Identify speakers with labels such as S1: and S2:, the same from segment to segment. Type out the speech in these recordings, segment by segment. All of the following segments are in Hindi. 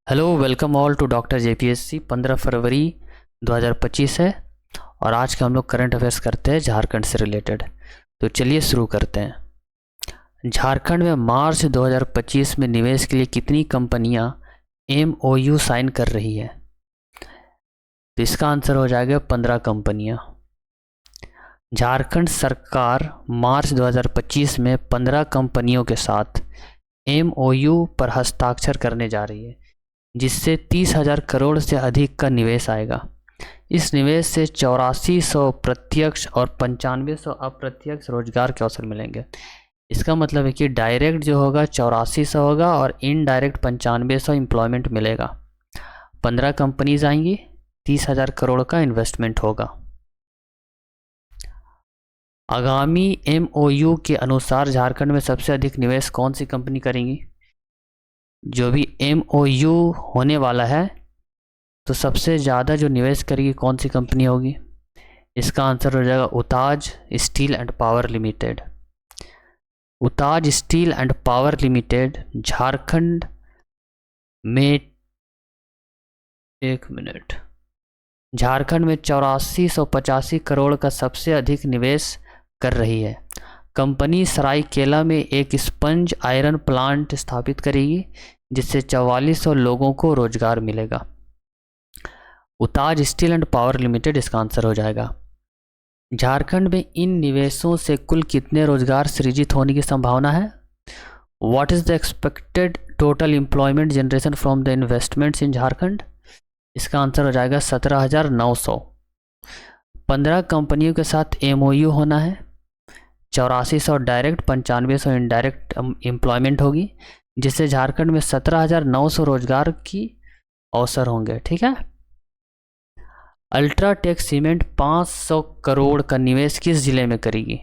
S1: Hello welcome all to doctor JPSC. 15 फरवरी 2025 है और आज के हम लोग करंट अफेयर्स करते हैं झारखंड से रिलेटेड। तो चलिए शुरू करते हैं। झारखंड में मार्च 2025 में निवेश के लिए कितनी कंपनियां एमओयू साइन कर रही है? तो इसका आंसर हो जाएगा 15 कंपनियां। झारखंड सरकार मार्च 2025 में 15 कंपनियों के साथ एमओयू पर हस्ताक्षर करने जा रही है, जिससे 30,000 करोड़ से अधिक का निवेश आएगा। इस निवेश से 8400 प्रत्यक्ष और 9500 अप्रत्यक्ष रोजगार के अवसर मिलेंगे। इसका मतलब है कि डायरेक्ट जो होगा 8400 होगा और इनडायरेक्ट 9500 एम्प्लॉयमेंट मिलेगा। 15 कंपनीज आएंगी, 30,000 करोड़ का इन्वेस्टमेंट होगा। आगामी एमओयू के अनुसार झारखंड में सबसे अधिक निवेश कौन सी कंपनी करेंगी? जो भी एमओयू होने वाला है तो सबसे ज़्यादा जो निवेश करेगी कौन सी कंपनी होगी? इसका आंसर हो जाएगा उताज स्टील एंड पावर लिमिटेड। उताज steel and power limited Jharkhand में 8485 करोड़ का सबसे अधिक निवेश कर रही है। कंपनी सरायकेला में एक स्पंज आयरन प्लांट स्थापित करेगी, जिससे 4400 लोगों को रोजगार मिलेगा। उताज स्टील एंड पावर लिमिटेड इसका आंसर हो जाएगा। झारखंड में इन निवेशों से कुल कितने रोजगार सृजित होने की संभावना है? What is the expected total employment generation from the investments in Jharkhand? इसका आंसर हो जाएगा 17,900। 15 कंपनियों के साथ एमओयू होना है। 8400 डायरेक्ट, 9500 इनडायरेक्ट एम्प्लॉयमेंट होगी, जिससे झारखंड में 17,900 रोजगार की अवसर होंगे। ठीक है। अल्ट्राटेक सीमेंट 500 करोड़ का निवेश किस जिले में करेगी?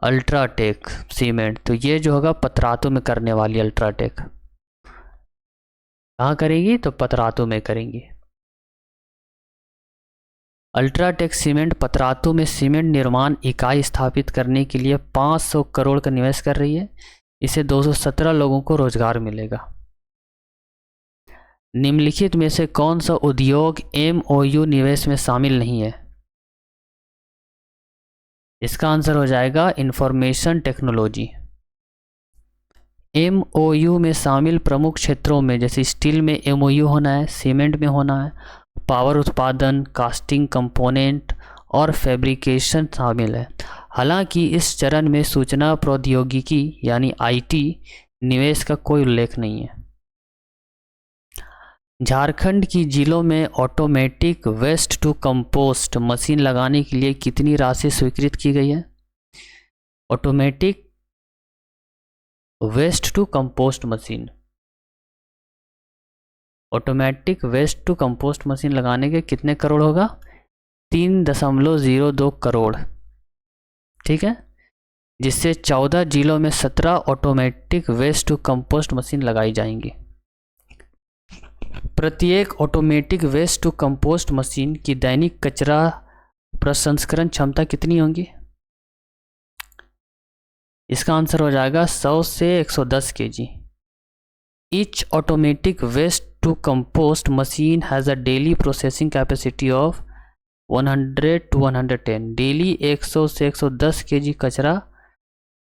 S1: अल्ट्राटेक सीमेंट तो ये जो होगा पतरातू में करने वाली। अल्ट्राटेक कहाँ करेगी? तो पतरातू में करेंगी। अल्ट्राटेक सीमेंट पतरातू में सीमेंट निर्माण इकाई स्थापित करने के लिए 500 करोड़ का निवेश कर रही है। इससे 217 लोगों को रोजगार मिलेगा। निम्नलिखित में से कौन सा उद्योग एमओयू निवेश में शामिल नहीं है? इसका आंसर हो जाएगा इंफॉर्मेशन टेक्नोलॉजी। एमओयू में शामिल प्रमुख क्षेत्रों में जैसे स्टील में एमओयू होना है, सीमेंट में होना है, पावर उत्पादन, कास्टिंग कंपोनेंट और फैब्रिकेशन शामिल है। हालांकि इस चरण में सूचना प्रौद्योगिकी यानी आईटी निवेश का कोई उल्लेख नहीं है। झारखंड की जिलों में automatic waste to compost machine लगाने के लिए कितनी राशि स्वीकृत की गई है? Automatic waste to compost machine, automatic waste to compost machine लगाने के कितने करोड़ होगा? 3.02 करोड़। ठीक है, जिससे 14 जिलों में 17 automatic waste to compost machine लगाई जाएंगी। प्रत्येक automatic waste to compost machine की दैनिक कचरा प्रसंस्करण क्षमता कितनी होगी? इसका आंसर हो जाएगा 100 से 110 KG. Each automatic waste to compost machine has a daily processing capacity of 100 to 110। Daily 100 से 110 केजी कचरा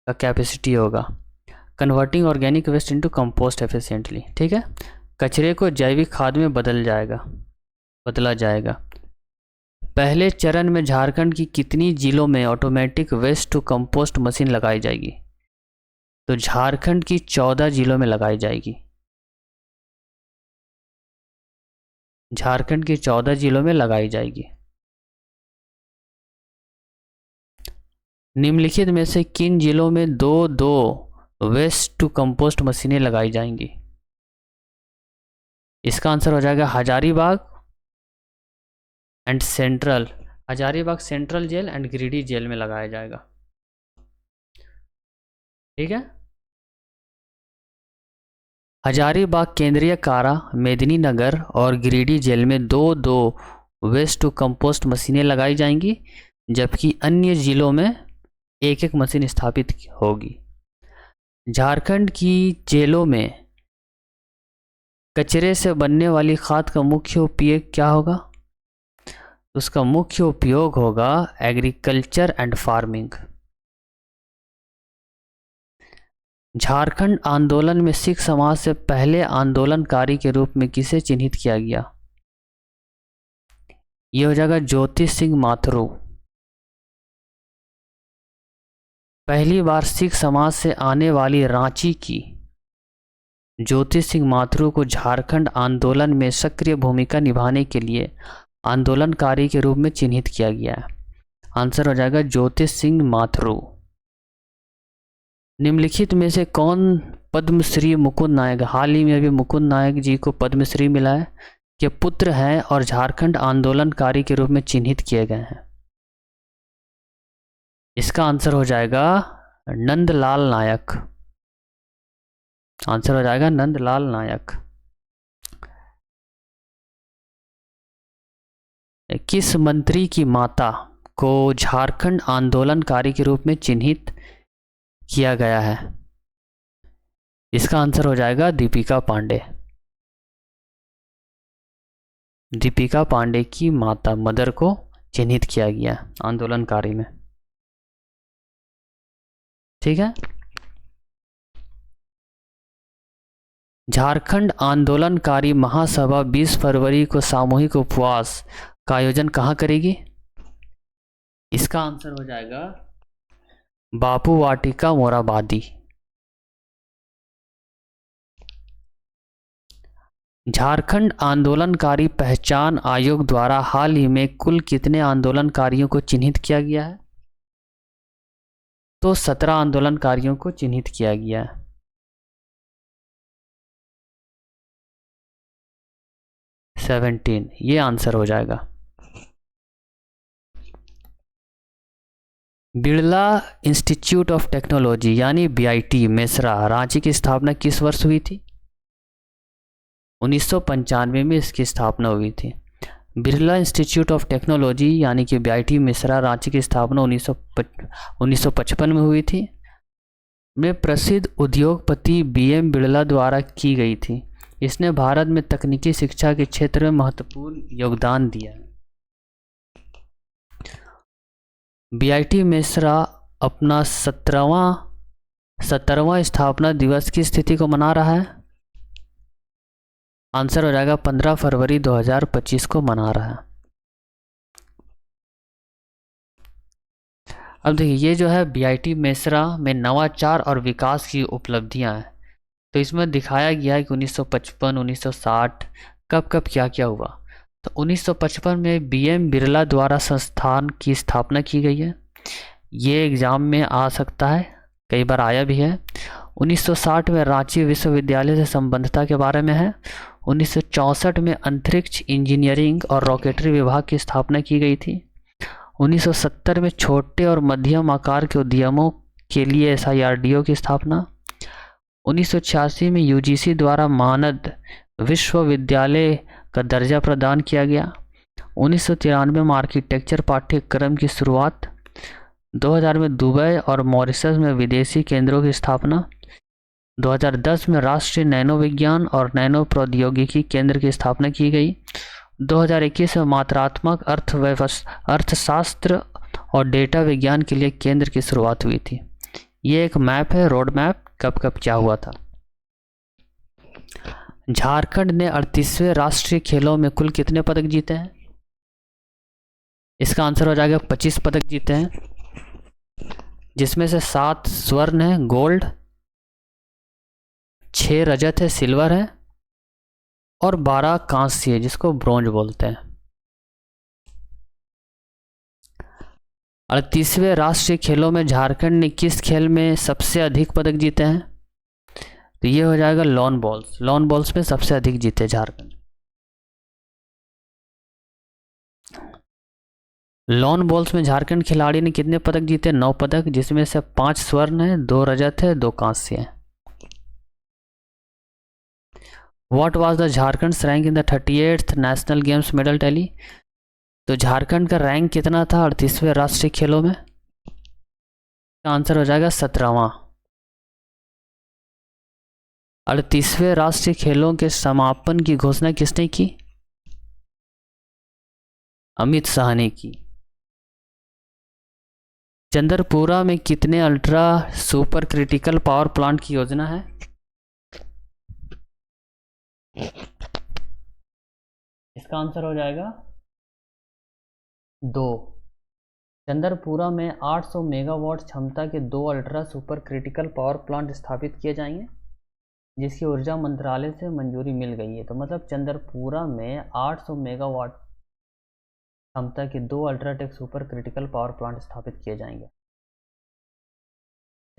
S1: का कैपेसिटी होगा। Converting organic waste into compost efficiently. ठीक है, कचरे को जैविक खाद में बदला जाएगा। पहले चरण में झारखंड की कितनी जिलों में automatic waste to compost machine लगाई जाएगी? तो झारखंड की 14 जिलों में लगाई जाएगी। झारखंड के 14 जिलों में लगाई जाएगी। निम्नलिखित में से किन जिलों में दो वेस्ट टू कंपोस्ट मशीनें लगाई जाएंगी? इसका आंसर हो जाएगा Hazaribagh and central. Hazaribagh central jail and Giridih jail में लगाया जाएगा। ठीक है, हजारीबाग केंद्रीय कारा, मेदिनीनगर और गिरिडीह जेल में दो वेस्ट टू कंपोस्ट मशीनें लगाई जाएंगी, जबकि अन्य जिलों में एक एक मशीन स्थापित होगी। झारखंड की जेलों में कचरे से बनने वाली खाद का मुख्य उपयोग क्या होगा? उसका मुख्य उपयोग होगा एग्रीकल्चर एंड फार्मिंग। झारखंड आंदोलन में सिख समाज से पहले आंदोलनकारी के रूप में किसे चिन्हित किया गया? यह हो जाएगा ज्योति सिंह माथुर। पहली बार सिख समाज से आने वाली रांची की ज्योति सिंह माथुर को झारखंड आंदोलन में सक्रिय भूमिका निभाने के लिए आंदोलनकारी के रूप में चिन्हित किया गया है। आंसर हो जाएगा ज्योति सिंह माथुर। निम्नलिखित में से कौन पद्मश्री मुकुंद नायक, हाल ही में अभी मुकुंद नायक जी को पद्मश्री मिला है, के पुत्र हैं और झारखंड आंदोलनकारी के रूप में चिन्हित किए गए हैं? इसका आंसर हो जाएगा नंदलाल नायक। आंसर हो जाएगा नंदलाल नायक। किस मंत्री की माता को झारखंड आंदोलनकारी के रूप में चिन्हित किया गया है? इसका आंसर हो जाएगा दीपिका पांडे। दीपिका पांडे की माता मदर को चिन्हित किया गया आंदोलनकारी में। ठीक है। झारखंड आंदोलनकारी महासभा 20 फरवरी को सामूहिक उपवास का आयोजन कहाँ करेगी? इसका आंसर हो जाएगा बापू वाटिका मोराबादी। झारखंड आंदोलनकारी पहचान आयोग द्वारा हाल ही में कुल कितने आंदोलनकारियों को चिन्हित किया गया है? तो 17 आंदोलनकारियों को चिन्हित किया गया है। ये आंसर हो जाएगा। बिरला इंस्टीट्यूट ऑफ टेक्नोलॉजी यानी बीआईटी मेसरा रांची की स्थापना किस वर्ष हुई थी? 1995 में इसकी स्थापना हुई थी। बिरला इंस्टीट्यूट ऑफ टेक्नोलॉजी यानी कि बीआईटी मेसरा रांची की स्थापना 1955 में हुई थी। में प्रसिद्ध उद्योगपति बीएम बिरला द्वारा की गई थी। इसने भारत में तकनीकी शिक्षा के क्षेत्र में महत्वपूर्ण योगदान दिया है। बीआईटी मेसरा अपना 17वां स्थापना दिवस की स्थिति को मना रहा है। आंसर हो जाएगा 15 फरवरी 2025 को मना रहा है। अब देखिए ये जो है बीआईटी मेसरा में नवाचार और विकास की उपलब्धियां हैं। तो इसमें दिखाया गया है कि 1955 1960 कब कब क्या क्या हुआ। तो 1955 में बीएम बिरला द्वारा संस्थान की स्थापना की गई है। ये एग्ज़ाम में आ सकता है, कई बार आया भी है। 1960 में रांची विश्वविद्यालय से संबद्धता के बारे में है। 1964 में अंतरिक्ष इंजीनियरिंग और रॉकेटरी विभाग की स्थापना की गई थी। 1970 में छोटे और मध्यम आकार के उद्यमों के लिए SIRDO की स्थापना। 1986 में यूजीसी द्वारा मानद विश्वविद्यालय का दर्जा प्रदान किया गया। 1993 में आर्किटेक्चर पाठ्यक्रम की शुरुआत। 2000 में दुबई और मॉरिशस में विदेशी केंद्रों की स्थापना। 2010 में राष्ट्रीय नैनो विज्ञान और नैनो प्रौद्योगिकी केंद्र की स्थापना की गई। 2021 में मात्रात्मक अर्थशास्त्र और डेटा विज्ञान के लिए केंद्र की शुरुआत हुई थी। ये एक मैप है, रोड मैप, कब कब क्या हुआ था। झारखंड ने 38वें राष्ट्रीय खेलों में कुल कितने पदक जीते हैं? इसका आंसर हो जाएगा 25 पदक जीते हैं, जिसमें से 7 स्वर्ण है गोल्ड, 6 रजत है सिल्वर है और 12 कांस्य है जिसको ब्रोंज बोलते हैं। 38वें राष्ट्रीय खेलों में झारखंड ने किस खेल में सबसे अधिक पदक जीते हैं? तो ये हो जाएगा लॉन बॉल्स में सबसे अधिक जीते झारखंड। लॉन बॉल्स में झारखंड खिलाड़ी ने कितने पदक जीते? 9 पदक, जिसमें से 5 स्वर्ण है, 2 रजत है, 2 कांस्य है। What was the Jharkhand rank in the 38th national games medal tally? तो झारखंड का रैंक कितना था 38वें राष्ट्रीय खेलों में? आंसर हो जाएगा 17वां। 38वें राष्ट्रीय खेलों के समापन की घोषणा किसने की? अमित शाह ने की। चंद्रपुरा में कितने ultra super critical power plant की योजना है? इसका आंसर हो जाएगा 2। चंद्रपुरा में 800 मेगावाट क्षमता के 2 ultra super critical power plant स्थापित किए जाएंगे, जिसकी ऊर्जा मंत्रालय से मंजूरी मिल गई है। तो मतलब चंद्रपुरा में 800 मेगावाट क्षमता के 2 UltraTech super critical power plant स्थापित किए जाएंगे।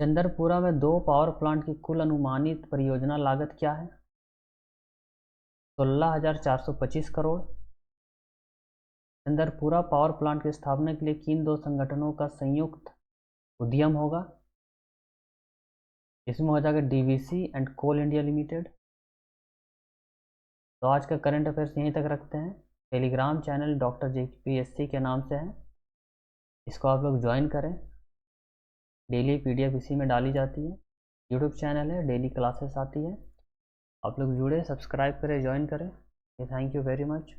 S1: चंद्रपुरा में 2 पावर प्लांट की कुल अनुमानित परियोजना लागत क्या है? 16,425 करोड़। चंद्रपुरा पावर प्लांट की स्थापना के लिए किन 2 संगठनों का संयुक्त उद्यम होगा? इसमें हो जाएगा DVC and coal India limited. तो आज का करंट अफेयर्स यहीं तक रखते हैं। टेलीग्राम चैनल डॉक्टर JPSC के नाम से है, इसको आप लोग ज्वाइन करें। डेली PDF इसी में डाली जाती है। यूट्यूब चैनल है, डेली क्लासेस आती है। आप लोग जुड़े, सब्सक्राइब करें, ज्वाइन करें। Thank you very much.